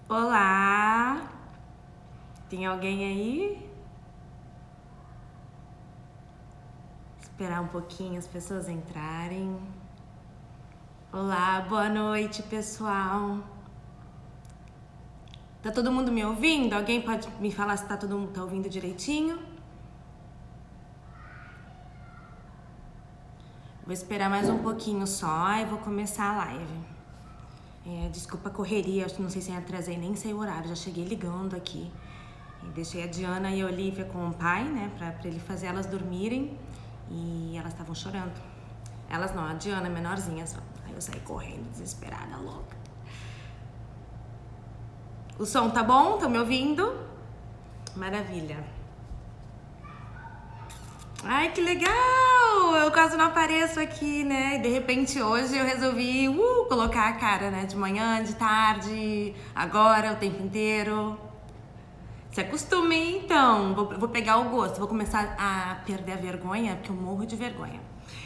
Olá! Tem alguém aí? Esperar um pouquinho as pessoas entrarem. Olá, boa noite, pessoal. Tá todo mundo me ouvindo? Alguém pode me falar se todo mundo tá ouvindo direitinho? Vou esperar mais um pouquinho só e vou começar a live. Desculpa a correria, não sei se eu atrasei, nem sei o horário, já cheguei ligando aqui. Deixei a Diana e a Olivia com o pai, né, pra ele fazer elas dormirem. E elas estavam chorando. Elas não, a Diana é menorzinha só. Aí eu saí correndo, desesperada, louca. O som tá bom? Estão me ouvindo? Maravilha. Ai, que legal! Eu quase não apareço aqui, né? E de repente hoje eu resolvi colocar a cara, né? De manhã, de tarde, agora, o tempo inteiro. Se acostume, então. Vou pegar o gosto. Vou começar a perder a vergonha, porque eu morro de vergonha.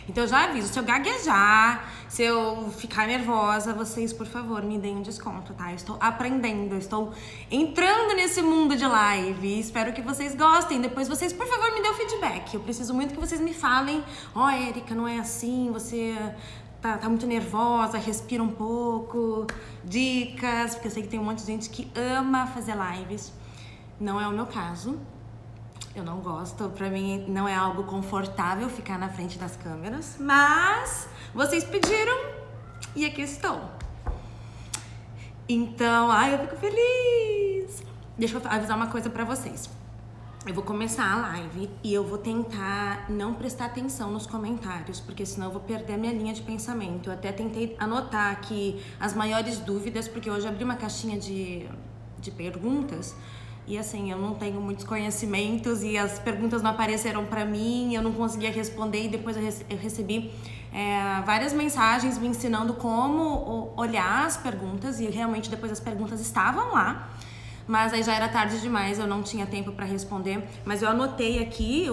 Então eu já aviso, se eu gaguejar, se eu ficar nervosa, vocês, por favor, me deem um desconto, tá? Eu estou aprendendo, eu estou entrando nesse mundo de live. Espero que vocês gostem. Depois vocês, por favor, me dêem o feedback. Eu preciso muito que vocês me falem. Érica, não é assim, você tá muito nervosa, respira um pouco. Dicas, porque eu sei que tem um monte de gente que ama fazer lives. Não é o meu caso. Eu não gosto, pra mim não é algo confortável ficar na frente das câmeras, mas vocês pediram e aqui estou. Então, eu fico feliz. Deixa eu avisar uma coisa pra vocês. Eu vou começar a live e eu vou tentar não prestar atenção nos comentários, porque senão eu vou perder a minha linha de pensamento. Eu até tentei anotar aqui as maiores dúvidas, porque hoje eu abri uma caixinha de perguntas. E assim, eu não tenho muitos conhecimentos e as perguntas não apareceram pra mim, eu não conseguia responder e depois eu recebi várias mensagens me ensinando como olhar as perguntas e realmente depois as perguntas estavam lá. Mas aí já era tarde demais, eu não tinha tempo para responder. Mas eu anotei aqui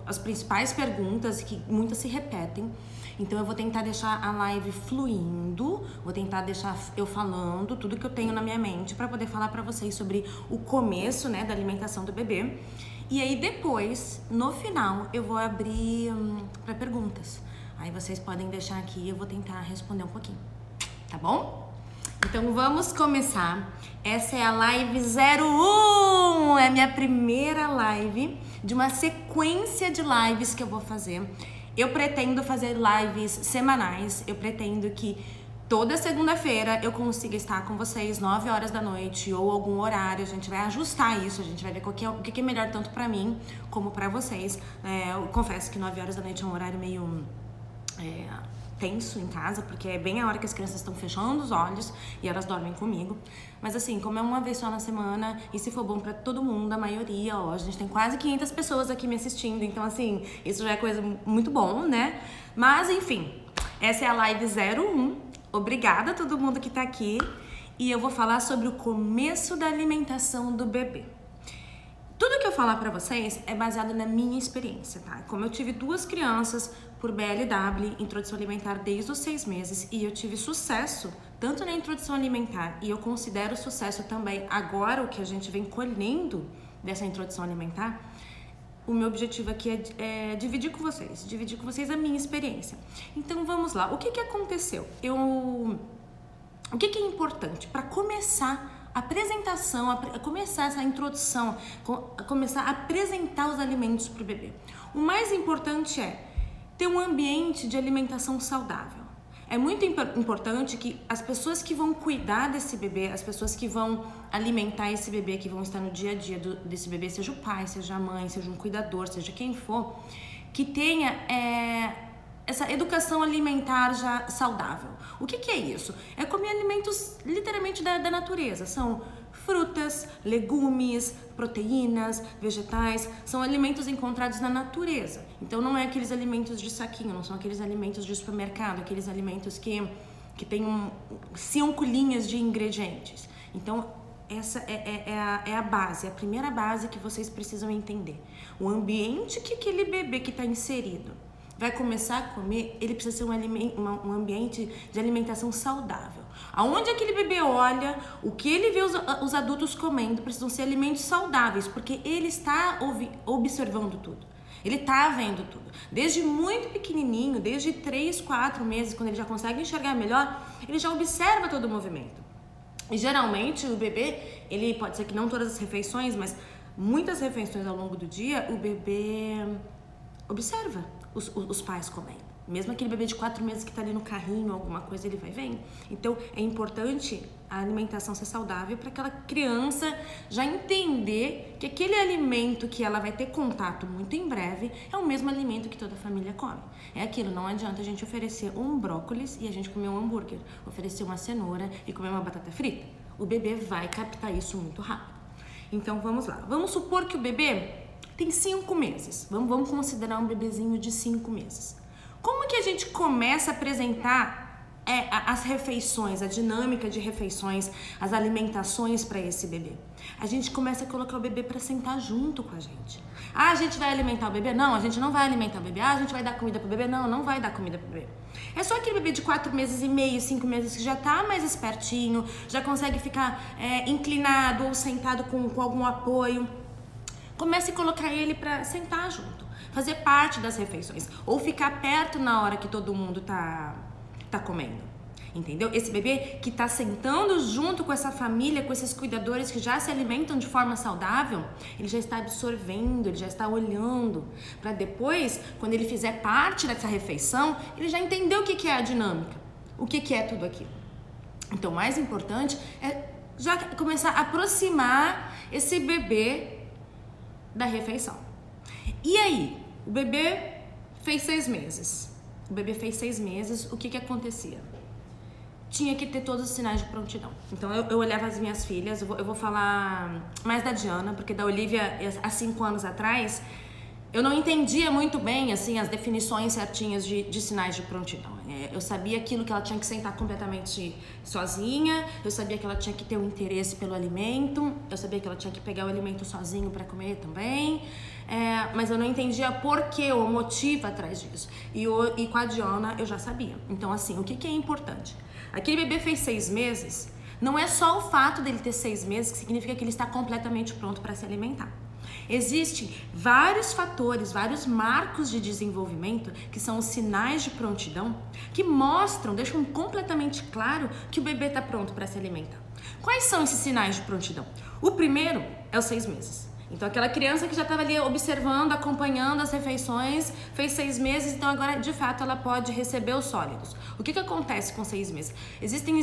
as principais perguntas, que muitas se repetem. Então eu vou tentar deixar a live fluindo, vou tentar deixar eu falando tudo que eu tenho na minha mente para poder falar para vocês sobre o começo, né, da alimentação do bebê. E aí depois, no final, eu vou abrir para perguntas. Aí vocês podem deixar aqui e eu vou tentar responder um pouquinho, tá bom? Então vamos começar. Essa é a live 01, é a minha primeira live de uma sequência de lives que eu vou fazer. Eu pretendo fazer lives semanais, eu pretendo que toda segunda-feira eu consiga estar com vocês 9 horas da noite ou algum horário. A gente vai ajustar isso, a gente vai ver o que é melhor tanto pra mim como pra vocês. Eu confesso que 9 horas da noite é um horário meio tenso em casa, porque é bem a hora que as crianças estão fechando os olhos e elas dormem comigo. Mas assim, como é uma vez só na semana, e se for bom pra todo mundo, a maioria, a gente tem quase 500 pessoas aqui me assistindo, então assim, isso já é coisa muito bom, né? Mas enfim, essa é a live 01. Obrigada a todo mundo que tá aqui. E eu vou falar sobre o começo da alimentação do bebê. Tudo que eu falar pra vocês é baseado na minha experiência, tá? Como eu tive 2 crianças por BLW, introdução alimentar desde os 6 meses, e eu tive sucesso tanto na introdução alimentar, e eu considero sucesso também agora o que a gente vem colhendo dessa introdução alimentar. O meu objetivo aqui é dividir com vocês a minha experiência. Então vamos lá, o que aconteceu? O que é importante para começar a apresentação, começar essa introdução, começar a apresentar os alimentos para o bebê? O mais importante é ter um ambiente de alimentação saudável. É muito importante que as pessoas que vão cuidar desse bebê, as pessoas que vão alimentar esse bebê, que vão estar no dia a dia desse bebê, seja o pai, seja a mãe, seja um cuidador, seja quem for, que tenha essa educação alimentar já saudável. O que é isso? É comer alimentos literalmente da natureza. São frutas, legumes, proteínas, vegetais, são alimentos encontrados na natureza. Então não é aqueles alimentos de saquinho, não são aqueles alimentos de supermercado, aqueles alimentos que tem 5 linhas de ingredientes. Então essa é a base, a primeira base que vocês precisam entender. O ambiente que aquele bebê que está inserido vai começar a comer, ele precisa ser um ambiente de alimentação saudável. Aonde aquele bebê olha, o que ele vê os adultos comendo, precisam ser alimentos saudáveis, porque ele está observando tudo. Ele tá vendo tudo. Desde muito pequenininho, desde 3, 4 meses, quando ele já consegue enxergar melhor, ele já observa todo o movimento. E geralmente o bebê, ele pode ser que não todas as refeições, mas muitas refeições ao longo do dia, o bebê observa os pais comendo. Mesmo aquele bebê de 4 meses que tá ali no carrinho, alguma coisa, ele vai vendo. Então, é importante a alimentação ser saudável para aquela criança já entender que aquele alimento que ela vai ter contato muito em breve é o mesmo alimento que toda a família come. É aquilo, não adianta a gente oferecer um brócolis e a gente comer um hambúrguer, oferecer uma cenoura e comer uma batata frita. O bebê vai captar isso muito rápido. Então, vamos lá. Vamos supor que o bebê tem 5 meses. Vamos considerar um bebezinho de 5 meses. Como que a gente começa a apresentar as refeições, a dinâmica de refeições, as alimentações para esse bebê? A gente começa a colocar o bebê para sentar junto com a gente. Ah, a gente vai alimentar o bebê? Não, a gente não vai alimentar o bebê. Ah, a gente vai dar comida pro bebê? Não, não vai dar comida pro bebê. É só aquele bebê de 4 meses e meio, 5 meses que já tá mais espertinho, já consegue ficar inclinado ou sentado com algum apoio. Comece a colocar ele para sentar junto, fazer parte das refeições, ou ficar perto na hora que todo mundo tá comendo, entendeu? Esse bebê que tá sentando junto com essa família, com esses cuidadores que já se alimentam de forma saudável, ele já está absorvendo, ele já está olhando, para depois, quando ele fizer parte dessa refeição, ele já entendeu o que é a dinâmica, o que é tudo aquilo. Então, o mais importante é já começar a aproximar esse bebê da refeição. E aí, o bebê fez 6 meses. O bebê fez 6 meses, o que acontecia? Tinha que ter todos os sinais de prontidão. Então eu olhava as minhas filhas, eu vou falar mais da Diana, porque da Olivia, há 5 anos atrás, eu não entendia muito bem assim as definições certinhas de sinais de prontidão. Eu sabia aquilo que ela tinha que sentar completamente sozinha, eu sabia que ela tinha que ter um interesse pelo alimento, eu sabia que ela tinha que pegar o alimento sozinho para comer também, mas eu não entendia por que, o motivo atrás disso. E com a Diana eu já sabia. Então assim, o que é importante? Aquele bebê fez 6 meses, não é só o fato dele ter 6 meses que significa que ele está completamente pronto para se alimentar. Existem vários fatores, vários marcos de desenvolvimento que são os sinais de prontidão que mostram, deixam completamente claro que o bebê está pronto para se alimentar. Quais são esses sinais de prontidão? O primeiro é os 6 meses. Então aquela criança que já estava ali observando, acompanhando as refeições, fez 6 meses, então agora de fato ela pode receber os sólidos. O que acontece com 6 meses? Existem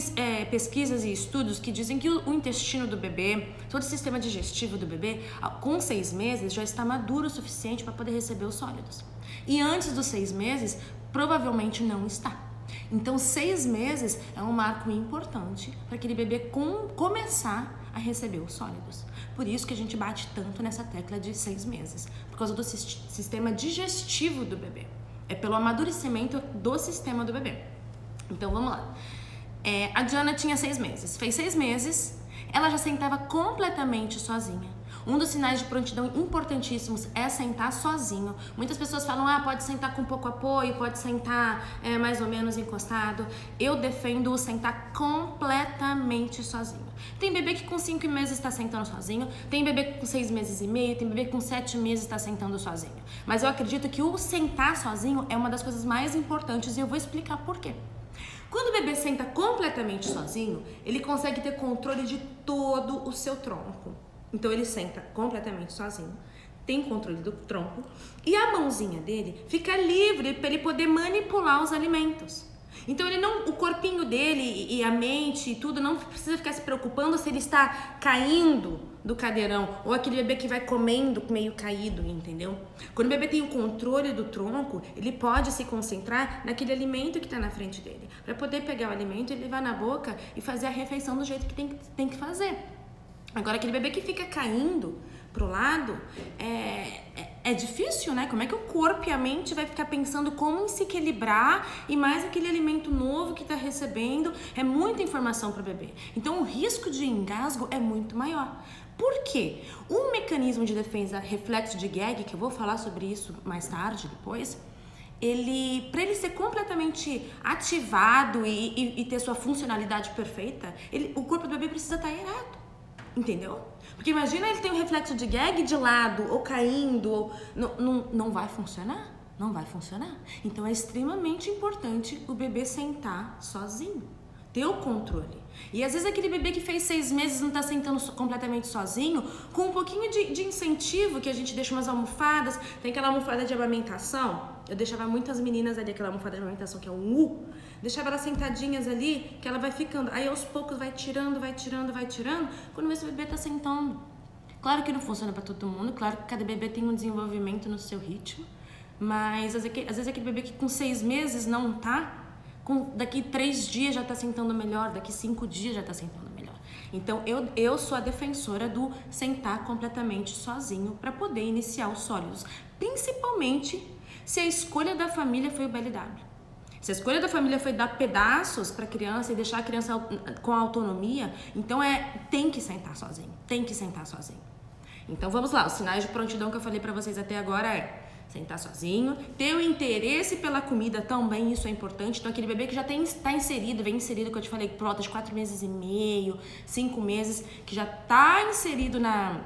pesquisas e estudos que dizem que o intestino do bebê, todo o sistema digestivo do bebê, com 6 meses já está maduro o suficiente para poder receber os sólidos. E antes dos 6 meses, provavelmente não está. Então 6 meses é um marco importante para aquele bebê começar a receber os sólidos. Por isso que a gente bate tanto nessa tecla de 6 meses, por causa do sistema digestivo do bebê. É pelo amadurecimento do sistema do bebê. Então vamos lá. A Diana tinha 6 meses. Fez 6 meses, ela já sentava completamente sozinha. Um dos sinais de prontidão importantíssimos é sentar sozinho. Muitas pessoas falam, pode sentar com pouco apoio, pode sentar mais ou menos encostado. Eu defendo o sentar completamente sozinho. Tem bebê que com 5 meses está sentando sozinho, tem bebê que com 6 meses e meio, tem bebê que com 7 meses está sentando sozinho. Mas eu acredito que o sentar sozinho é uma das coisas mais importantes e eu vou explicar por quê. Quando o bebê senta completamente sozinho, ele consegue ter controle de todo o seu tronco. Então ele senta completamente sozinho, tem controle do tronco e a mãozinha dele fica livre para ele poder manipular os alimentos. Então o corpinho dele e a mente e tudo não precisa ficar se preocupando se ele está caindo do cadeirão ou aquele bebê que vai comendo meio caído, entendeu? Quando o bebê tem o controle do tronco, ele pode se concentrar naquele alimento que está na frente dele, para poder pegar o alimento e levar na boca e fazer a refeição do jeito que tem que fazer. Agora, aquele bebê que fica caindo pro lado, é difícil, né? Como é que o corpo e a mente vai ficar pensando como se equilibrar e mais aquele alimento novo que está recebendo? É muita informação para o bebê. Então, o risco de engasgo é muito maior. Por quê? Um mecanismo de defesa reflexo de gag, que eu vou falar sobre isso mais tarde, depois, para ele ser completamente ativado e ter sua funcionalidade perfeita, o corpo do bebê precisa estar ereto, entendeu? Porque imagina ele tem um reflexo de gag de lado, ou caindo, ou não vai funcionar. Não vai funcionar. Então é extremamente importante o bebê sentar sozinho, ter o controle. E às vezes aquele bebê que fez 6 meses não tá sentando completamente sozinho, com um pouquinho de incentivo, que a gente deixa umas almofadas, tem aquela almofada de amamentação, eu deixava muitas meninas ali, aquela almofada de amamentação que é um U, deixava elas sentadinhas ali, que ela vai ficando, aí aos poucos vai tirando, quando esse bebê tá sentando. Claro que não funciona pra todo mundo, claro que cada bebê tem um desenvolvimento no seu ritmo, mas às vezes aquele bebê que com 6 meses não tá, daqui 3 dias já tá sentando melhor, daqui 5 dias já tá sentando melhor. Então eu sou a defensora do sentar completamente sozinho para poder iniciar os sólidos, principalmente se a escolha da família foi o BLW. Se a escolha da família foi dar pedaços para a criança e deixar a criança com autonomia, então tem que sentar sozinho, Então vamos lá, os sinais de prontidão que eu falei para vocês até agora sentar sozinho, ter o interesse pela comida também, isso é importante. Então aquele bebê que já está vem inserido, que eu te falei, por volta de 4 meses e meio, 5 meses, que já está inserido na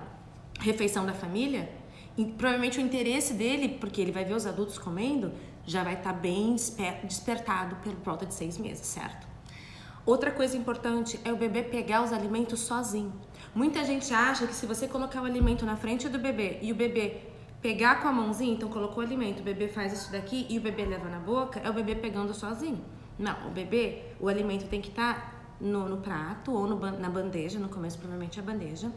refeição da família, e provavelmente o interesse dele, porque ele vai ver os adultos comendo, já vai estar bem despertado por volta de 6 meses, certo? Outra coisa importante é o bebê pegar os alimentos sozinho. Muita gente acha que se você colocar o alimento na frente do bebê e o bebê pegar com a mãozinha, então colocou o alimento, o bebê faz isso daqui e o bebê leva na boca, é o bebê pegando sozinho. Não, o alimento tem que estar no prato ou na bandeja, no começo provavelmente é a bandeja,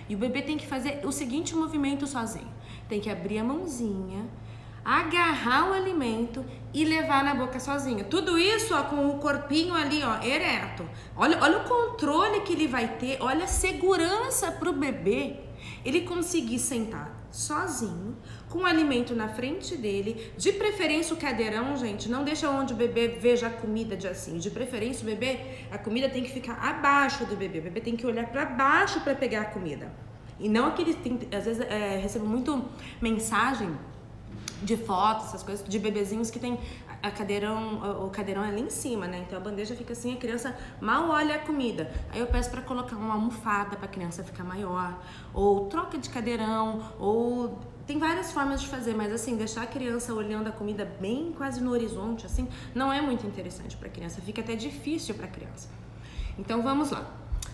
e o bebê tem que fazer o seguinte movimento sozinho, tem que abrir a mãozinha, agarrar o alimento e levar na boca sozinho. Tudo isso com o corpinho ali, ereto. Olha o controle que ele vai ter, olha a segurança pro bebê, ele conseguir sentar sozinho, com o alimento na frente dele, de preferência o cadeirão, gente, não deixa onde o bebê veja a comida de preferência o bebê, a comida tem que ficar abaixo do bebê, o bebê tem que olhar para baixo para pegar a comida, e não aquele, às vezes recebo muito mensagem de fotos, essas coisas, de bebezinhos que tem o cadeirão é ali em cima, né? Então a bandeja fica assim, a criança mal olha a comida. Aí eu peço para colocar uma almofada para a criança ficar maior, ou troca de cadeirão, ou tem várias formas de fazer, mas assim, deixar a criança olhando a comida bem quase no horizonte, assim, não é muito interessante para a criança, fica até difícil para a criança. Então vamos lá.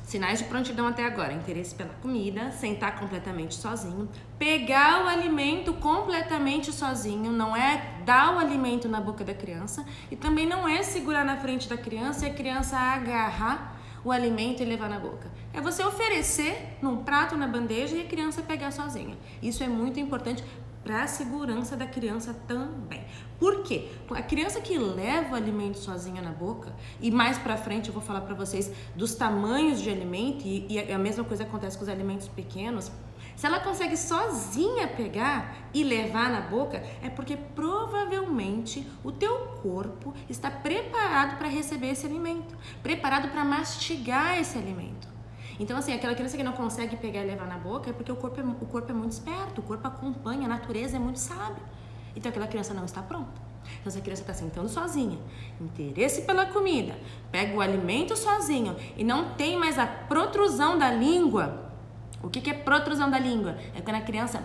Sinais de prontidão até agora: interesse pela comida, sentar completamente sozinho, pegar o alimento completamente sozinho, não é dar o alimento na boca da criança, e também não é segurar na frente da criança e a criança agarrar o alimento e levar na boca. É você oferecer num prato, na bandeja, e a criança pegar sozinha. Isso é muito importante para a segurança da criança também. Por quê? A criança que leva o alimento sozinha na boca, e mais pra frente eu vou falar pra vocês dos tamanhos de alimento, e a mesma coisa acontece com os alimentos pequenos, se ela consegue sozinha pegar e levar na boca, é porque provavelmente o teu corpo está preparado para receber esse alimento, preparado para mastigar esse alimento. Então, assim, aquela criança que não consegue pegar e levar na boca é porque o corpo é muito esperto, o corpo acompanha, a natureza é muito sábia. Então, aquela criança não está pronta. Então, se a criança está sentando sozinha, interesse pela comida, pega o alimento sozinho e não tem mais a protrusão da língua. O que é protrusão da língua? É quando a criança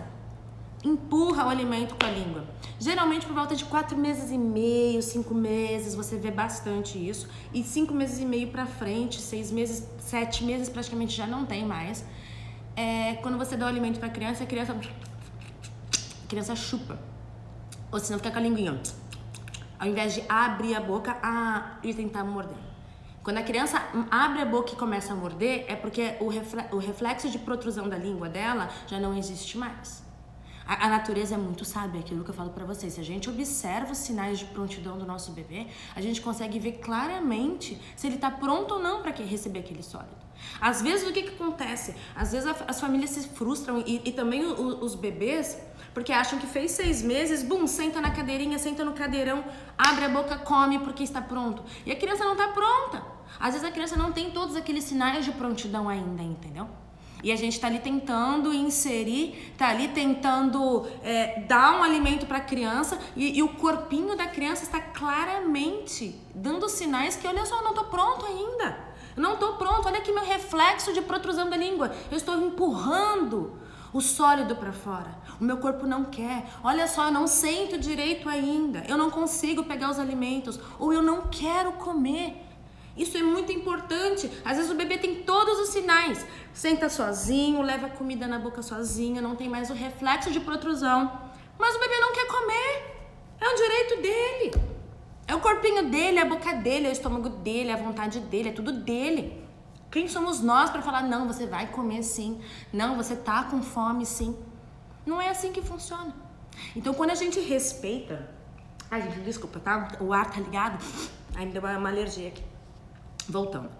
empurra o alimento com a língua. Geralmente por volta de 4 meses e meio, 5 meses, você vê bastante isso. E 5 meses e meio pra frente, 6 meses, 7 meses praticamente já não tem mais. Quando você dá o alimento pra criança, a criança chupa. Ou senão fica com a linguinha. Ao invés de abrir a boca e tentar morder. Quando a criança abre a boca e começa a morder, é porque o reflexo de protrusão da língua dela já não existe mais. A natureza é muito sábia, aquilo que eu falo pra vocês. Se a gente observa os sinais de prontidão do nosso bebê, a gente consegue ver claramente se ele tá pronto ou não para receber aquele sólido. Às vezes, o que acontece? Às vezes as famílias se frustram e também os bebês, porque acham que fez 6 meses, senta na cadeirinha, senta no cadeirão, abre a boca, come porque está pronto. E a criança não tá pronta. Às vezes a criança não tem todos aqueles sinais de prontidão ainda, entendeu? E a gente tá ali tentando inserir, tá ali tentando dar um alimento para a criança e o corpinho da criança está claramente dando sinais que, olha só, eu não tô pronto ainda. Eu não tô pronto, olha aqui meu reflexo de protrusão da língua. Eu estou empurrando o sólido para fora. O meu corpo não quer. Olha só, eu não sento direito ainda. Eu não consigo pegar os alimentos. Ou eu não quero comer. Isso é muito importante. Às vezes o bebê tem todos os sinais. Senta sozinho, leva comida na boca sozinho, não tem mais o reflexo de protrusão. Mas o bebê não quer comer. É um direito dele. É o corpinho dele, é a boca dele, é o estômago dele, é a vontade dele, é tudo dele. Quem somos nós para falar, não, você vai comer sim. Não, você tá com fome sim. Não é assim que funciona. Então, quando a gente respeita... Ai, gente, desculpa, tá? O ar tá ligado. Ai, me deu uma alergia aqui. Voltando.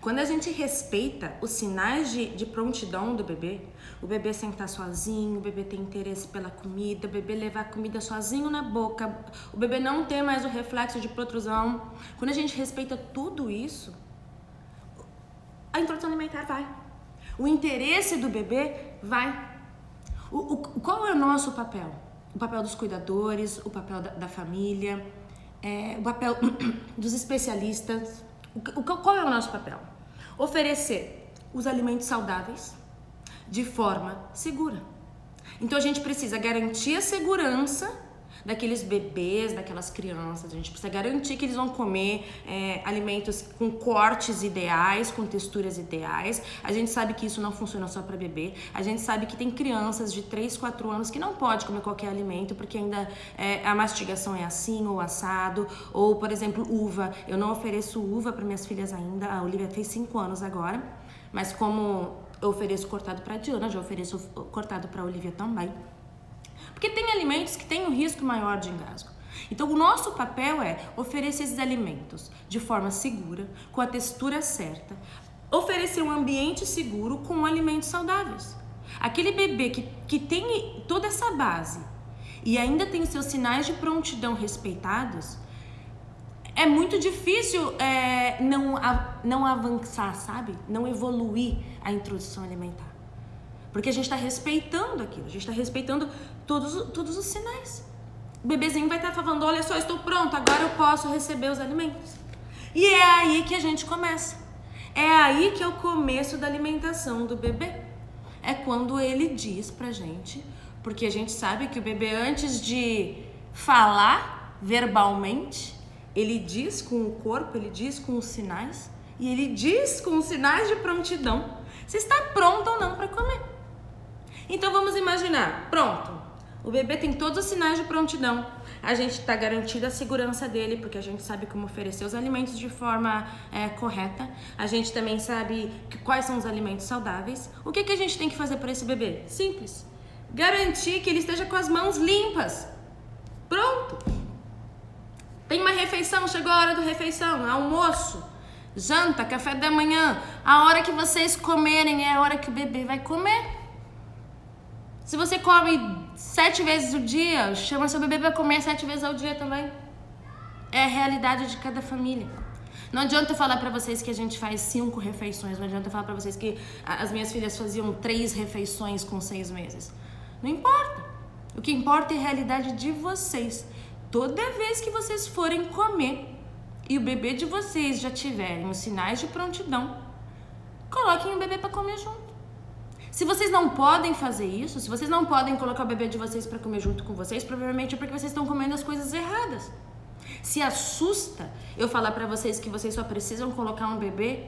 Quando a gente respeita os sinais de prontidão do bebê, o bebê sentar sozinho, o bebê ter interesse pela comida, o bebê levar a comida sozinho na boca, o bebê não ter mais o reflexo de protrusão. Quando a gente respeita tudo isso, a introdução alimentar vai. O interesse do bebê vai. Qual é o nosso papel? O papel dos cuidadores, o papel da família, o papel dos especialistas. Qual é o nosso papel? Oferecer os alimentos saudáveis de forma segura. Então a gente precisa garantir a segurança daqueles bebês, daquelas crianças. A gente precisa garantir que eles vão comer alimentos com cortes ideais, com texturas ideais. A gente sabe que isso não funciona só para bebê. A gente sabe que tem crianças de 3, 4 anos que não pode comer qualquer alimento porque ainda a mastigação é assim ou assado. Ou, por exemplo, uva. Eu não ofereço uva para minhas filhas ainda. A Olivia fez 5 anos agora. Mas como eu ofereço cortado para a Diana, já ofereço cortado para a Olivia também. Porque tem alimentos que têm um risco maior de engasgo. Então, o nosso papel é oferecer esses alimentos de forma segura, com a textura certa, oferecer um ambiente seguro com alimentos saudáveis. Aquele bebê que tem toda essa base e ainda tem os seus sinais de prontidão respeitados, é muito difícil não avançar, sabe? Não evoluir a introdução alimentar. Porque a gente está respeitando aquilo, a gente está respeitando todos os sinais. O bebezinho vai estar falando, olha só, estou pronto, agora eu posso receber os alimentos. E é aí que a gente começa. É aí que é o começo da alimentação do bebê. É quando ele diz pra gente, porque a gente sabe que o bebê, antes de falar verbalmente, ele diz com o corpo, ele diz com os sinais, e ele diz com os sinais de prontidão se está pronto ou não para comer. Então vamos imaginar, pronto, o bebê tem todos os sinais de prontidão, a gente está garantindo a segurança dele, porque a gente sabe como oferecer os alimentos de forma correta, a gente também sabe quais são os alimentos saudáveis. O que a gente tem que fazer para esse bebê? Simples, garantir que ele esteja com as mãos limpas. Pronto! Tem uma refeição, chegou a hora da refeição, almoço, janta, café da manhã, a hora que vocês comerem é a hora que o bebê vai comer. Se você come 7 vezes o dia, chama seu bebê para comer 7 vezes ao dia também. É a realidade de cada família. Não adianta eu falar para vocês que a gente faz 5 refeições, não adianta eu falar para vocês que as minhas filhas faziam 3 refeições com 6 meses. Não importa. O que importa é a realidade de vocês. Toda vez que vocês forem comer e o bebê de vocês já tiverem os sinais de prontidão, coloquem o bebê para comer junto. Se vocês não podem fazer isso, se vocês não podem colocar o bebê de vocês para comer junto com vocês, provavelmente é porque vocês estão comendo as coisas erradas. Se assusta eu falar para vocês que vocês só precisam colocar um bebê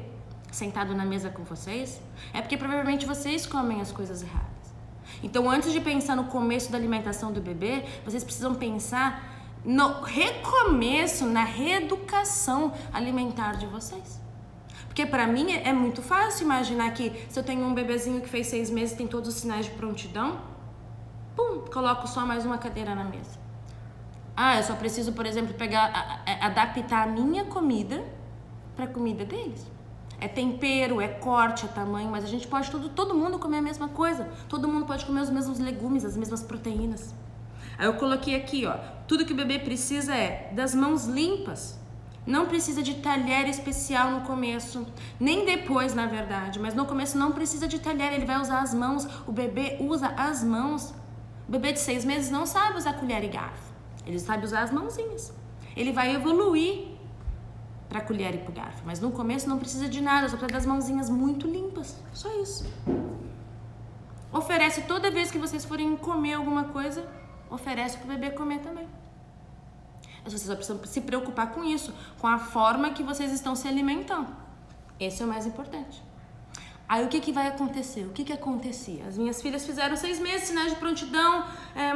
sentado na mesa com vocês, é porque provavelmente vocês comem as coisas erradas. Então, antes de pensar no começo da alimentação do bebê, vocês precisam pensar no recomeço, na reeducação alimentar de vocês. Porque pra mim é muito fácil imaginar que se eu tenho um bebezinho que fez 6 meses, tem todos os sinais de prontidão, coloco só mais uma cadeira na mesa. Eu só preciso, por exemplo, adaptar a minha comida pra comida deles. É tempero, é corte, é tamanho, mas a gente pode todo mundo comer a mesma coisa. Todo mundo pode comer os mesmos legumes, as mesmas proteínas. Aí eu coloquei aqui, ó, tudo que o bebê precisa é das mãos limpas Não precisa de talher especial no começo, nem depois, na verdade, mas no começo não precisa de talher, ele vai usar as mãos, o bebê usa as mãos. O bebê de 6 meses não sabe usar colher e garfo, ele sabe usar as mãozinhas. Ele vai evoluir para colher e pro garfo, mas no começo não precisa de nada, só precisa das mãozinhas muito limpas, só isso. Oferece toda vez que vocês forem comer alguma coisa, oferece pro bebê comer também. Mas vocês só precisam se preocupar com isso, com a forma que vocês estão se alimentando. Esse é o mais importante. Aí o que vai acontecer? O que acontecia? As minhas filhas fizeram 6 meses, sinais de prontidão,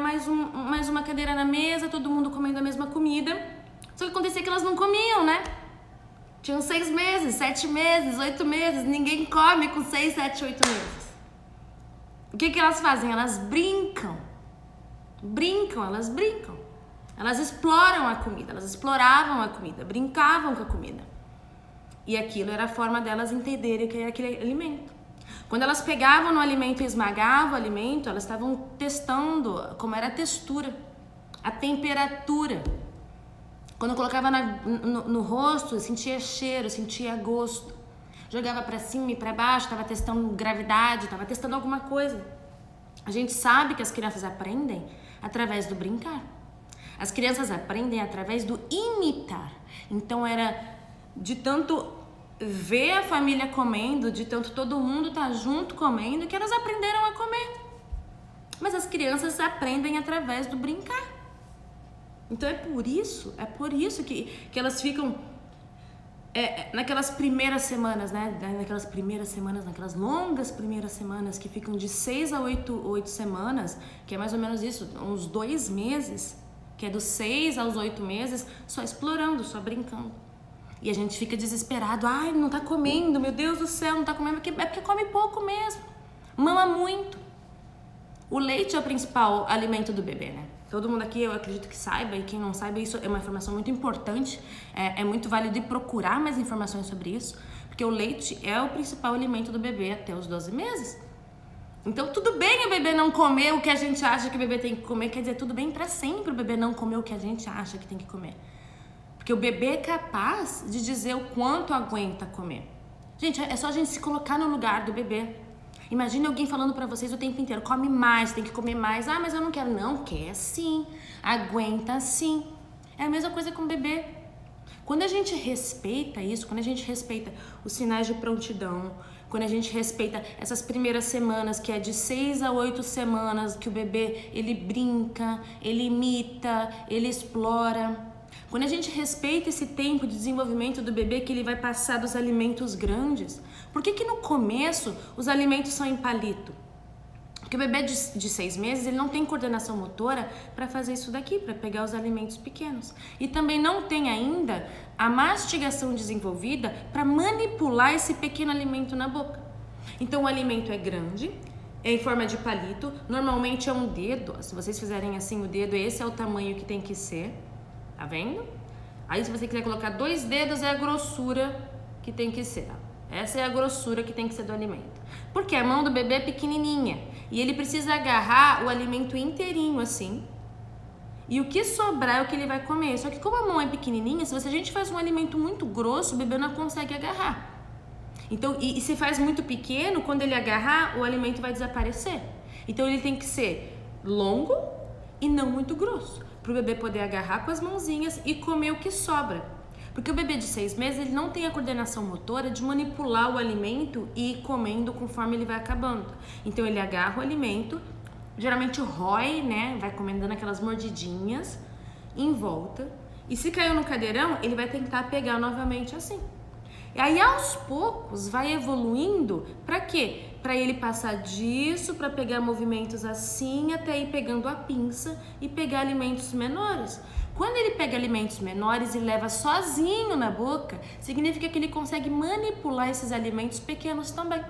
mais uma cadeira na mesa, todo mundo comendo a mesma comida. Só que acontecia que elas não comiam, né? Tinham 6 meses, 7 meses, 8 meses, ninguém come com 6, 7, 8 meses. O que elas fazem? Elas brincam. Elas brincam. Elas exploram a comida, elas exploravam a comida, brincavam com a comida. E aquilo era a forma delas entenderem o que era aquele alimento. Quando elas pegavam no alimento e esmagavam o alimento, elas estavam testando como era a textura, a temperatura. Quando eu colocava no rosto, eu sentia cheiro, eu sentia gosto. Jogava pra cima e pra baixo, estava testando gravidade, estava testando alguma coisa. A gente sabe que as crianças aprendem através do brincar. As crianças aprendem através do imitar. Então era de tanto ver a família comendo, de tanto todo mundo estar junto comendo, que elas aprenderam a comer. Mas as crianças aprendem através do brincar. Então é por isso que elas ficam naquelas primeiras semanas, né? Naquelas longas primeiras semanas que ficam de 6 a 8 semanas, que é mais ou menos isso, uns 2 meses, que é dos 6 aos 8 meses, só explorando, só brincando. E a gente fica desesperado, ai, não tá comendo, meu Deus do céu, não tá comendo, é porque come pouco mesmo, mama muito. O leite é o principal alimento do bebê, né? Todo mundo aqui, eu acredito que saiba, e quem não saiba, isso é uma informação muito importante, é muito válido de procurar mais informações sobre isso, porque o leite é o principal alimento do bebê até os 12 meses. Então, tudo bem o bebê não comer o que a gente acha que o bebê tem que comer, quer dizer, tudo bem para sempre o bebê não comer o que a gente acha que tem que comer. Porque o bebê é capaz de dizer o quanto aguenta comer. Gente, é só a gente se colocar no lugar do bebê. Imagine alguém falando pra vocês o tempo inteiro, come mais, tem que comer mais. Ah, mas eu não quero. Não, quer sim, aguenta sim. É a mesma coisa com o bebê. Quando a gente respeita isso, quando a gente respeita os sinais de prontidão, quando a gente respeita essas primeiras semanas, que é de 6 a 8 semanas, que o bebê, ele brinca, ele imita, ele explora. Quando a gente respeita esse tempo de desenvolvimento do bebê, que ele vai passar dos alimentos grandes, por que no começo os alimentos são em palito? Porque o bebê de 6 meses, ele não tem coordenação motora para fazer isso daqui, para pegar os alimentos pequenos. E também não tem ainda a mastigação desenvolvida para manipular esse pequeno alimento na boca. Então o alimento é grande, é em forma de palito, normalmente é um dedo. Se vocês fizerem assim o dedo, esse é o tamanho que tem que ser. Tá vendo? Aí se você quiser colocar 2 dedos, é a grossura que tem que ser. Essa é a grossura que tem que ser do alimento. Porque a mão do bebê é pequenininha e ele precisa agarrar o alimento inteirinho assim. E o que sobrar é o que ele vai comer. Só que como a mão é pequenininha, se a gente faz um alimento muito grosso, o bebê não consegue agarrar. Então, e se faz muito pequeno, quando ele agarrar, o alimento vai desaparecer. Então ele tem que ser longo e não muito grosso, para o bebê poder agarrar com as mãozinhas e comer o que sobra. Porque o bebê de 6 meses, ele não tem a coordenação motora de manipular o alimento e ir comendo conforme ele vai acabando. Então ele agarra o alimento, geralmente rói, né, vai comendo, dando aquelas mordidinhas em volta. E se caiu no cadeirão, ele vai tentar pegar novamente assim. E aí aos poucos vai evoluindo para quê? Para ele passar disso, para pegar movimentos assim, até ir pegando a pinça e pegar alimentos menores. Quando ele pega alimentos menores e leva sozinho na boca, significa que ele consegue manipular esses alimentos pequenos também.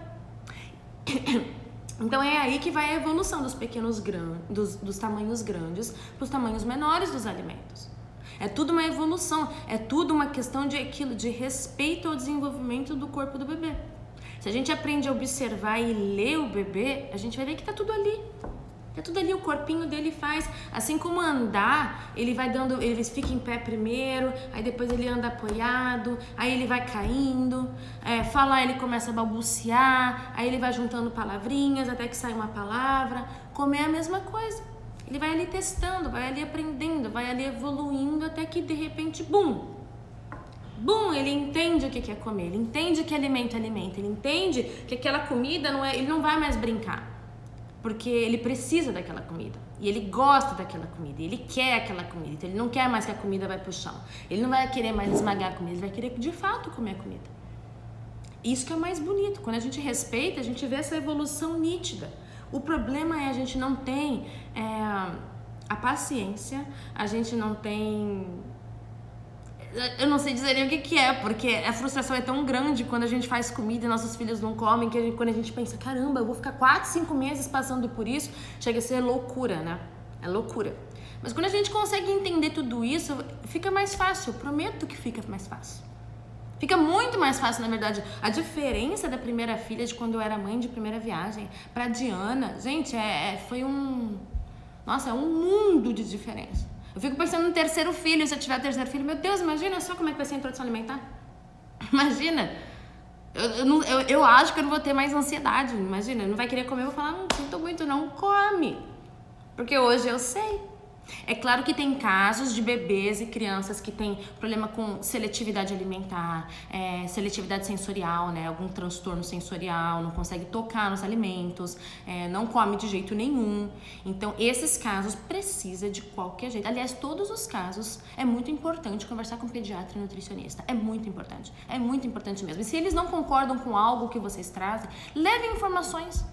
Então é aí que vai a evolução dos pequenos dos tamanhos grandes para os tamanhos menores dos alimentos. É tudo uma evolução, é tudo uma questão de respeito ao desenvolvimento do corpo do bebê. Se a gente aprende a observar e ler o bebê, a gente vai ver que tá tudo ali. É tudo ali, o corpinho dele faz. Assim como andar, ele fica em pé primeiro, aí depois ele anda apoiado, aí ele vai caindo, falar ele começa a balbuciar, aí ele vai juntando palavrinhas até que sai uma palavra. Comer é a mesma coisa. Ele vai ali testando, vai ali aprendendo, vai ali evoluindo até que de repente, bum, ele entende o que é comer, ele entende que alimento é alimento, ele entende que aquela comida ele não vai mais brincar. Porque ele precisa daquela comida. E ele gosta daquela comida. E ele quer aquela comida. Então ele não quer mais que a comida vai pro chão. Ele não vai querer mais esmagar a comida. Ele vai querer, de fato, comer a comida. Isso que é mais bonito. Quando a gente respeita, a gente vê essa evolução nítida. O problema é a gente não tem a paciência. A gente não tem... Eu não sei dizer nem o que é, porque a frustração é tão grande quando a gente faz comida e nossos filhos não comem, que quando a gente pensa, caramba, eu vou ficar 4, 5 meses passando por isso, chega a ser loucura, né? É loucura. Mas quando a gente consegue entender tudo isso, fica mais fácil, eu prometo que fica mais fácil. Fica muito mais fácil, na verdade. A diferença da primeira filha de quando eu era mãe de primeira viagem pra Diana, gente, foi Nossa, é um mundo de diferença. Eu fico pensando no terceiro filho, se eu tiver terceiro filho, meu Deus, imagina só como é que vai ser a introdução alimentar. Imagina. Eu acho que eu não vou ter mais ansiedade, imagina. Não vai querer comer, eu vou falar, não sinto muito, não come. Porque hoje eu sei. É claro que tem casos de bebês e crianças que têm problema com seletividade alimentar, seletividade sensorial, né? Algum transtorno sensorial, não consegue tocar nos alimentos, não come de jeito nenhum. Então, esses casos precisa de qualquer jeito. Aliás, todos os casos é muito importante conversar com pediatra e nutricionista. É muito importante mesmo. E se eles não concordam com algo que vocês trazem, levem informações.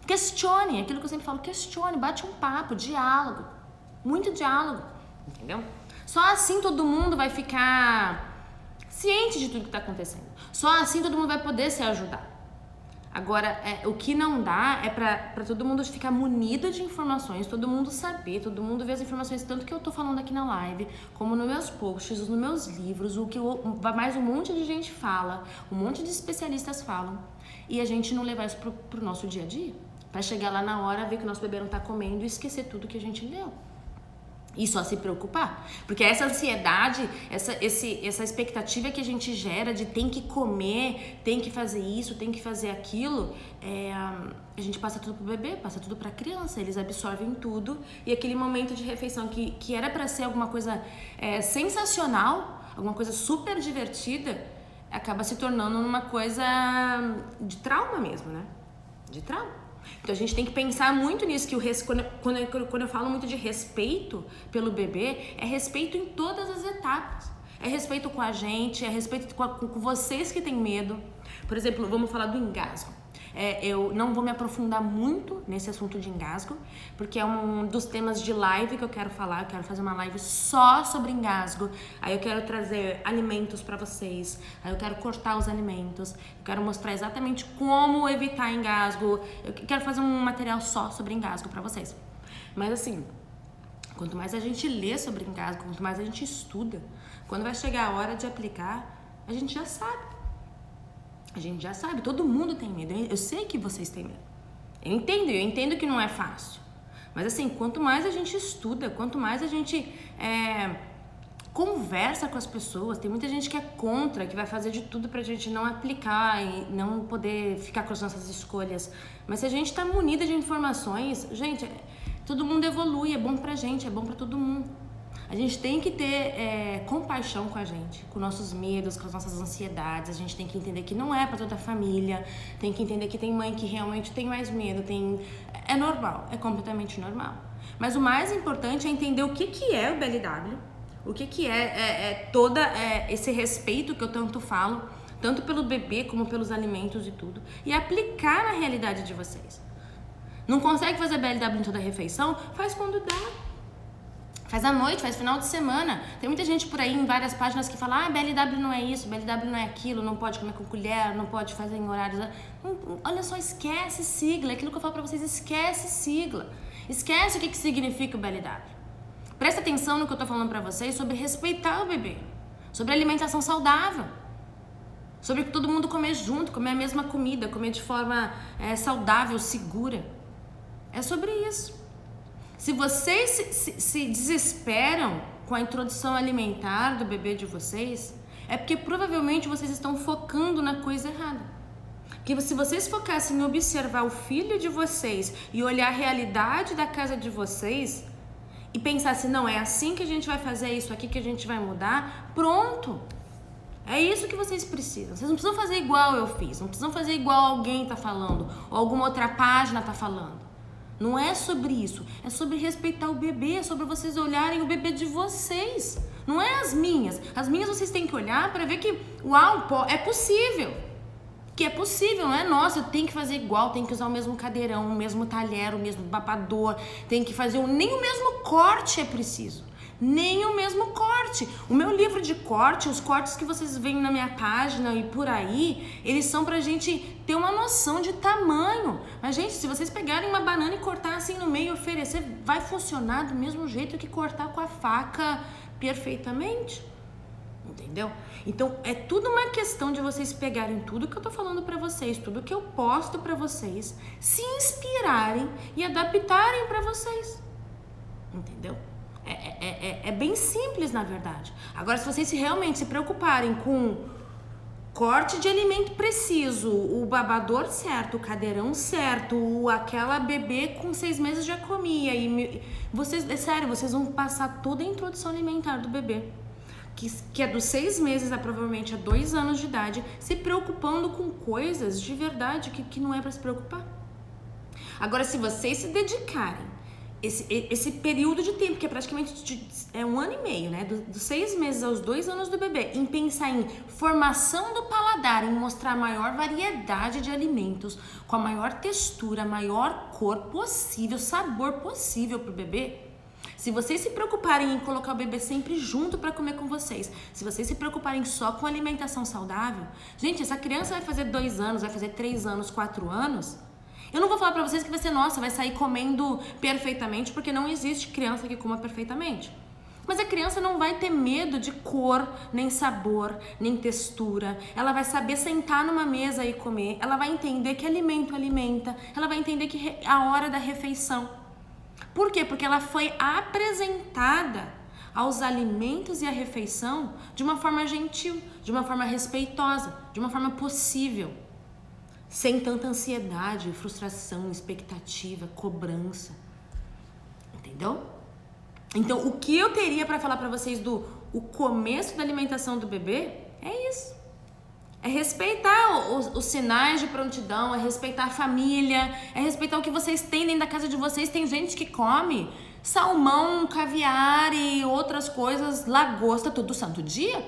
Questione, aquilo que eu sempre falo, questione, bate um papo, diálogo. Muito diálogo, entendeu? Só assim todo mundo vai ficar ciente de tudo que está acontecendo. Só assim todo mundo vai poder se ajudar. Agora, o que não dá é para todo mundo ficar munido de informações, todo mundo saber, todo mundo ver as informações, tanto que eu tô falando aqui na live, como nos meus posts, nos meus livros, o que mais um monte de gente fala, um monte de especialistas falam, e a gente não levar isso pro nosso dia a dia, para chegar lá na hora, ver que o nosso bebê não tá comendo e esquecer tudo que a gente leu. E só se preocupar, porque essa ansiedade, essa expectativa que a gente gera de tem que comer, tem que fazer isso, tem que fazer aquilo, a gente passa tudo pro bebê, passa tudo pra criança, eles absorvem tudo, e aquele momento de refeição que era pra ser alguma coisa sensacional, alguma coisa super divertida, acaba se tornando uma coisa de trauma mesmo, né? De trauma. Então a gente tem que pensar muito nisso, que quando eu falo muito de respeito pelo bebê, é respeito em todas as etapas. É respeito com a gente, é respeito com vocês que têm medo. Por exemplo, vamos falar do engasgo. Eu não vou me aprofundar muito nesse assunto de engasgo, porque é um dos temas de live que eu quero falar. Eu quero fazer uma live só sobre engasgo. Aí eu quero trazer alimentos pra vocês. Aí eu quero cortar os alimentos. Eu quero mostrar exatamente como evitar engasgo. Eu quero fazer um material só sobre engasgo pra vocês. Mas assim, quanto mais a gente lê sobre engasgo, quanto mais a gente estuda, quando vai chegar a hora de aplicar, a gente já sabe. A gente já sabe, todo mundo tem medo. Eu sei que vocês têm medo. Eu entendo que não é fácil. Mas assim, quanto mais a gente estuda, quanto mais a gente conversa com as pessoas, tem muita gente que é contra, que vai fazer de tudo pra gente não aplicar e não poder ficar com as nossas escolhas. Mas se a gente tá munida de informações, gente, todo mundo evolui, é bom pra gente, é bom pra todo mundo. A gente tem que ter compaixão com a gente, com nossos medos, com as nossas ansiedades. A gente tem que entender que não é pra toda a família. Tem que entender que tem mãe que realmente tem mais medo. É normal, é completamente normal. Mas o mais importante é entender o que é o BLW, o que é todo esse respeito que eu tanto falo, tanto pelo bebê como pelos alimentos e tudo, e aplicar na realidade de vocês. Não consegue fazer BLW em toda a refeição? Faz quando dá. Faz à noite, faz final de semana. Tem muita gente por aí em várias páginas que fala: BLW não é isso, BLW não é aquilo, não pode comer com colher, não pode fazer em horários... Olha só, esquece sigla. Aquilo que eu falo pra vocês, esquece sigla. Esquece o que significa o BLW. Presta atenção no que eu tô falando pra vocês sobre respeitar o bebê, sobre alimentação saudável, sobre todo mundo comer junto, comer a mesma comida, comer de forma saudável, segura. É sobre isso. Se vocês se desesperam com a introdução alimentar do bebê de vocês, é porque provavelmente vocês estão focando na coisa errada. Porque se vocês focassem em observar o filho de vocês e olhar a realidade da casa de vocês e pensassem, não, é assim que a gente vai fazer, é isso aqui que a gente vai mudar, pronto. É isso que vocês precisam. Vocês não precisam fazer igual eu fiz, não precisam fazer igual alguém tá falando ou alguma outra página tá falando. Não é sobre isso, é sobre respeitar o bebê, é sobre vocês olharem o bebê de vocês. Não é as minhas. As minhas vocês têm que olhar para ver que, uau, é possível. Que é possível, não é? Nossa, eu tenho que fazer igual, tenho que usar o mesmo cadeirão, o mesmo talher, o mesmo babador, tenho que fazer nem o mesmo corte é preciso. Nem o mesmo corte. O meu livro de corte, os cortes que vocês veem na minha página e por aí, eles são pra gente ter uma noção de tamanho. Mas, gente, se vocês pegarem uma banana e cortar assim no meio e oferecer, vai funcionar do mesmo jeito que cortar com a faca perfeitamente. Entendeu? Então, é tudo uma questão de vocês pegarem tudo que eu tô falando pra vocês, tudo que eu posto pra vocês, se inspirarem e adaptarem pra vocês. Entendeu? É bem simples, na verdade. Agora, se vocês realmente se preocuparem com corte de alimento preciso, o babador certo, o cadeirão certo, aquela bebê com 6 meses já comia, vocês, é sério, vocês vão passar toda a introdução alimentar do bebê, que é dos 6 meses a provavelmente a 2 anos de idade, se preocupando com coisas de verdade que não é para se preocupar. Agora, se vocês se dedicarem esse período de tempo, que é praticamente 1 ano e meio, né? Dos 6 meses aos 2 anos do bebê, em pensar em formação do paladar, em mostrar a maior variedade de alimentos, com a maior textura, a maior cor possível, sabor possível pro bebê. Se vocês se preocuparem em colocar o bebê sempre junto para comer com vocês, se vocês se preocuparem só com alimentação saudável, gente, essa criança vai fazer 2 anos, vai fazer 3 anos, 4 anos... Eu não vou falar pra vocês que vai ser, nossa, vai sair comendo perfeitamente, porque não existe criança que coma perfeitamente. Mas a criança não vai ter medo de cor, nem sabor, nem textura. Ela vai saber sentar numa mesa e comer. Ela vai entender que alimento alimenta. Ela vai entender que a hora da refeição. Por quê? Porque ela foi apresentada aos alimentos e à refeição de uma forma gentil, de uma forma respeitosa, de uma forma possível. Sem tanta ansiedade, frustração, expectativa, cobrança. Entendeu? Então, o que eu teria para falar para vocês o começo da alimentação do bebê é isso. É respeitar os sinais de prontidão, é respeitar a família, é respeitar o que vocês têm dentro da casa de vocês. Tem gente que come salmão, caviar e outras coisas, lagosta todo santo dia.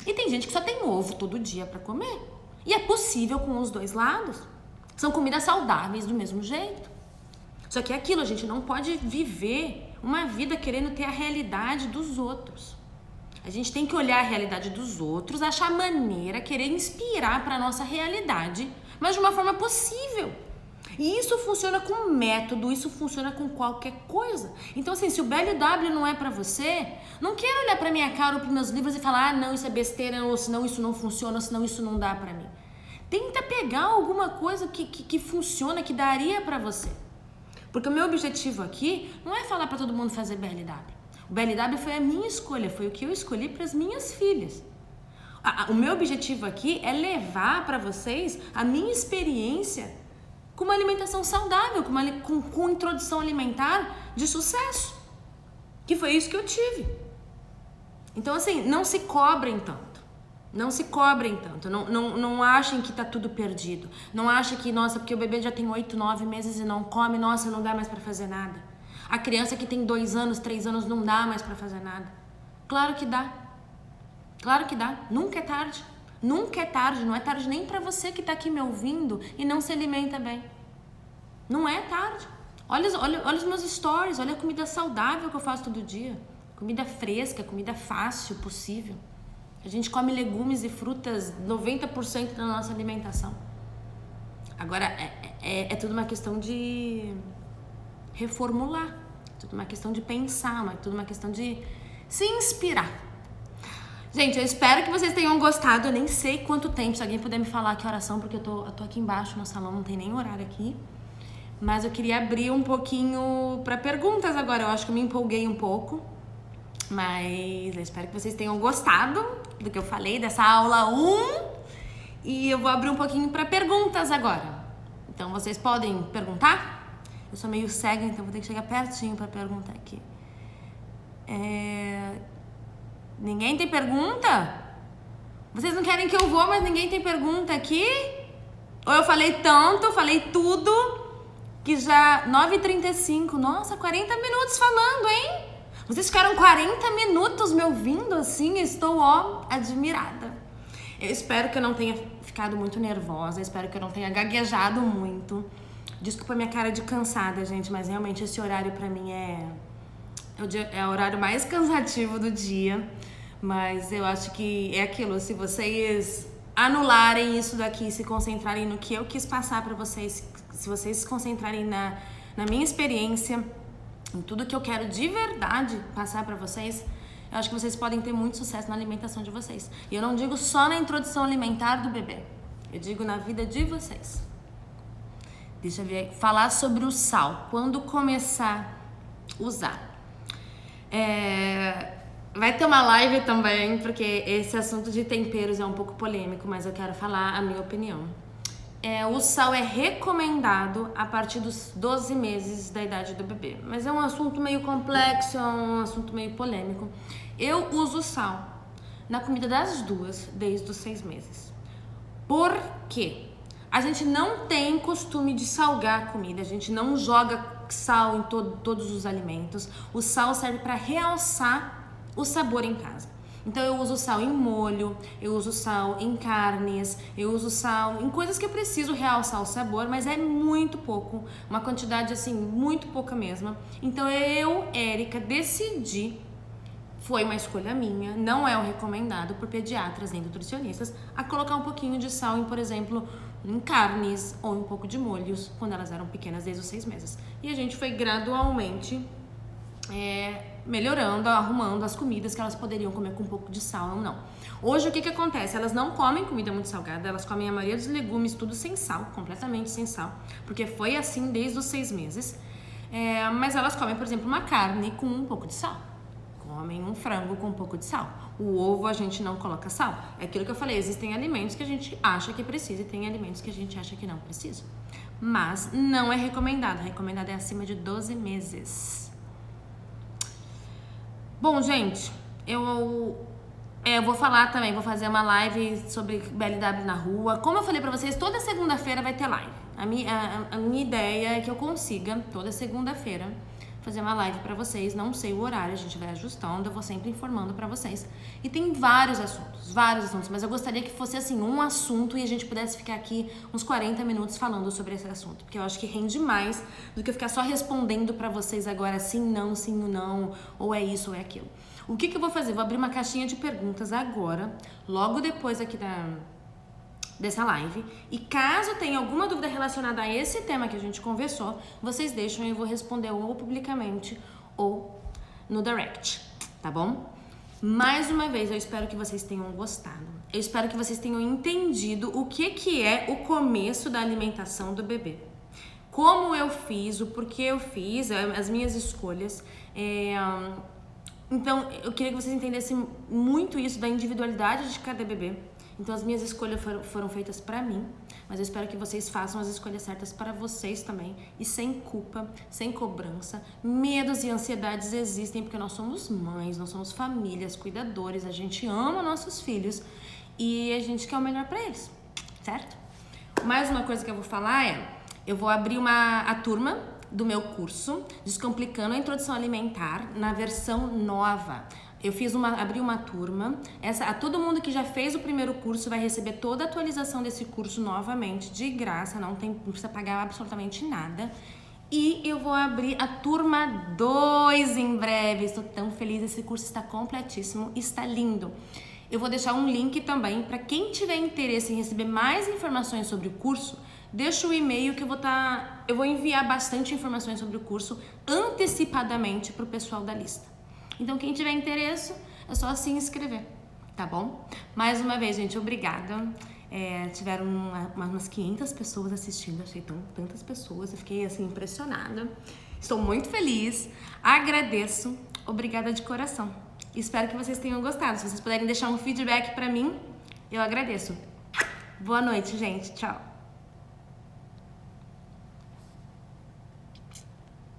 E tem gente que só tem ovo todo dia para comer. E é possível com os dois lados. São comidas saudáveis do mesmo jeito. Só que é aquilo, a gente não pode viver uma vida querendo ter a realidade dos outros. A gente tem que olhar a realidade dos outros, achar maneira, querer inspirar para a nossa realidade, mas de uma forma possível. E isso funciona com método, isso funciona com qualquer coisa. Então, assim, se o BLW não é pra você, não quero olhar pra minha cara ou pros meus livros e falar, ah, não, isso é besteira, ou senão isso não funciona, ou senão isso não dá pra mim. Tenta pegar alguma coisa que funciona, que daria pra você. Porque o meu objetivo aqui não é falar pra todo mundo fazer BLW. O BLW foi a minha escolha, foi o que eu escolhi pras minhas filhas. O meu objetivo aqui é levar pra vocês a minha experiência com uma alimentação saudável, com introdução alimentar de sucesso. Que foi isso que eu tive. Então, assim, não se cobrem tanto. Não se cobrem tanto. Não achem que tá tudo perdido. Não achem que, nossa, porque o bebê já tem 8, 9 meses e não come, nossa, não dá mais pra fazer nada. A criança que tem 2 anos, 3 anos, não dá mais pra fazer nada. Claro que dá. Claro que dá. Nunca é tarde. Nunca é tarde. Não é tarde nem pra você que tá aqui me ouvindo e não se alimenta bem. Não é tarde. Olha os meus stories, olha a comida saudável que eu faço todo dia. Comida fresca, comida fácil, possível. A gente come legumes e frutas 90% da nossa alimentação. Agora, é tudo uma questão de reformular. É tudo uma questão de pensar, é tudo uma questão de se inspirar. Gente, eu espero que vocês tenham gostado. Eu nem sei quanto tempo, se alguém puder me falar que horas são, porque eu tô aqui embaixo no salão, não tem nem horário aqui. Mas eu queria abrir um pouquinho para perguntas agora. Eu acho que eu me empolguei um pouco. Mas eu espero que vocês tenham gostado do que eu falei, dessa aula 1. E eu vou abrir um pouquinho para perguntas agora. Então vocês podem perguntar? Eu sou meio cega, então vou ter que chegar pertinho para perguntar aqui. Ninguém tem pergunta? Vocês não querem que eu vou, mas ninguém tem pergunta aqui? Ou eu falei tanto, falei tudo, que já 9h35, nossa, 40 minutos falando, hein? Vocês ficaram 40 minutos me ouvindo assim, estou, admirada. Eu espero que eu não tenha ficado muito nervosa, espero que eu não tenha gaguejado muito. Desculpa a minha cara de cansada, gente, mas realmente esse horário pra mim é o horário mais cansativo do dia. Mas eu acho que é aquilo, se vocês anularem isso daqui, se concentrarem no que eu quis passar pra vocês, se vocês se concentrarem na minha experiência, em tudo que eu quero de verdade passar pra vocês, eu acho que vocês podem ter muito sucesso na alimentação de vocês. E eu não digo só na introdução alimentar do bebê, eu digo na vida de vocês. Deixa eu ver, falar sobre o sal, quando começar a usar. Vai ter uma live também, porque esse assunto de temperos é um pouco polêmico, mas eu quero falar a minha opinião. O sal é recomendado a partir dos 12 meses da idade do bebê, mas é um assunto meio complexo, é um assunto meio polêmico. Eu uso sal na comida das duas desde os 6 meses. Por quê? A gente não tem costume de salgar a comida, a gente não joga sal em todos os alimentos. O sal serve para realçar o sabor em casa. Então eu uso sal em molho, eu uso sal em carnes, eu uso sal em coisas que eu preciso realçar o sabor, mas é muito pouco, uma quantidade assim, muito pouca mesmo. Então eu, Érica, decidi, foi uma escolha minha, não é o recomendado por pediatras nem nutricionistas, a colocar um pouquinho de sal em, por exemplo, em carnes ou um pouco de molhos, quando elas eram pequenas, desde os 6 meses. E a gente foi gradualmente melhorando, arrumando as comidas que elas poderiam comer com um pouco de sal ou não. Hoje o que acontece? Elas não comem comida muito salgada, elas comem a maioria dos legumes tudo sem sal, completamente sem sal, porque foi assim desde os 6 meses. Mas elas comem, por exemplo, uma carne com um pouco de sal. Comem um frango com um pouco de sal. O ovo a gente não coloca sal. É aquilo que eu falei, existem alimentos que a gente acha que precisa e tem alimentos que a gente acha que não precisa. Mas não é recomendado. Recomendado é acima de 12 meses. Bom, gente, eu vou falar também, vou fazer uma live sobre BLW na rua. Como eu falei pra vocês, toda segunda-feira vai ter live. A minha ideia é que eu consiga, toda segunda-feira, fazer uma live pra vocês. Não sei o horário, a gente vai ajustando, eu vou sempre informando pra vocês. E tem vários assuntos, mas eu gostaria que fosse assim, um assunto e a gente pudesse ficar aqui uns 40 minutos falando sobre esse assunto, porque eu acho que rende mais do que eu ficar só respondendo pra vocês agora sim, não, ou é isso, ou é aquilo. O que eu vou fazer? Vou abrir uma caixinha de perguntas agora, logo depois aqui dessa live, e caso tenha alguma dúvida relacionada a esse tema que a gente conversou, vocês deixam e eu vou responder ou publicamente ou no direct, tá bom? Mais uma vez, eu espero que vocês tenham gostado. Eu espero que vocês tenham entendido o que é o começo da alimentação do bebê. Como eu fiz, o porquê eu fiz, as minhas escolhas. Então, eu queria que vocês entendessem muito isso da individualidade de cada bebê. Então, as minhas escolhas foram feitas pra mim, mas eu espero que vocês façam as escolhas certas para vocês também, e sem culpa, sem cobrança. Medos e ansiedades existem porque nós somos mães, nós somos famílias, cuidadores, a gente ama nossos filhos e a gente quer o melhor pra eles, certo? Mais uma coisa que eu vou falar eu vou abrir a turma do meu curso Descomplicando a Introdução Alimentar na versão nova. Eu abri uma turma, a todo mundo que já fez o primeiro curso vai receber toda a atualização desse curso novamente, de graça, não precisa pagar absolutamente nada. E eu vou abrir a turma 2 em breve, estou tão feliz, esse curso está completíssimo, está lindo. Eu vou deixar um link também para quem tiver interesse em receber mais informações sobre o curso, deixa o e-mail que eu vou enviar bastante informações sobre o curso antecipadamente para o pessoal da lista. Então, quem tiver interesse, é só se inscrever, tá bom? Mais uma vez, gente, obrigada. Tiveram umas 500 pessoas assistindo, achei tantas pessoas, eu fiquei assim impressionada. Estou muito feliz, agradeço, obrigada de coração. Espero que vocês tenham gostado. Se vocês puderem deixar um feedback pra mim, eu agradeço. Boa noite, gente. Tchau.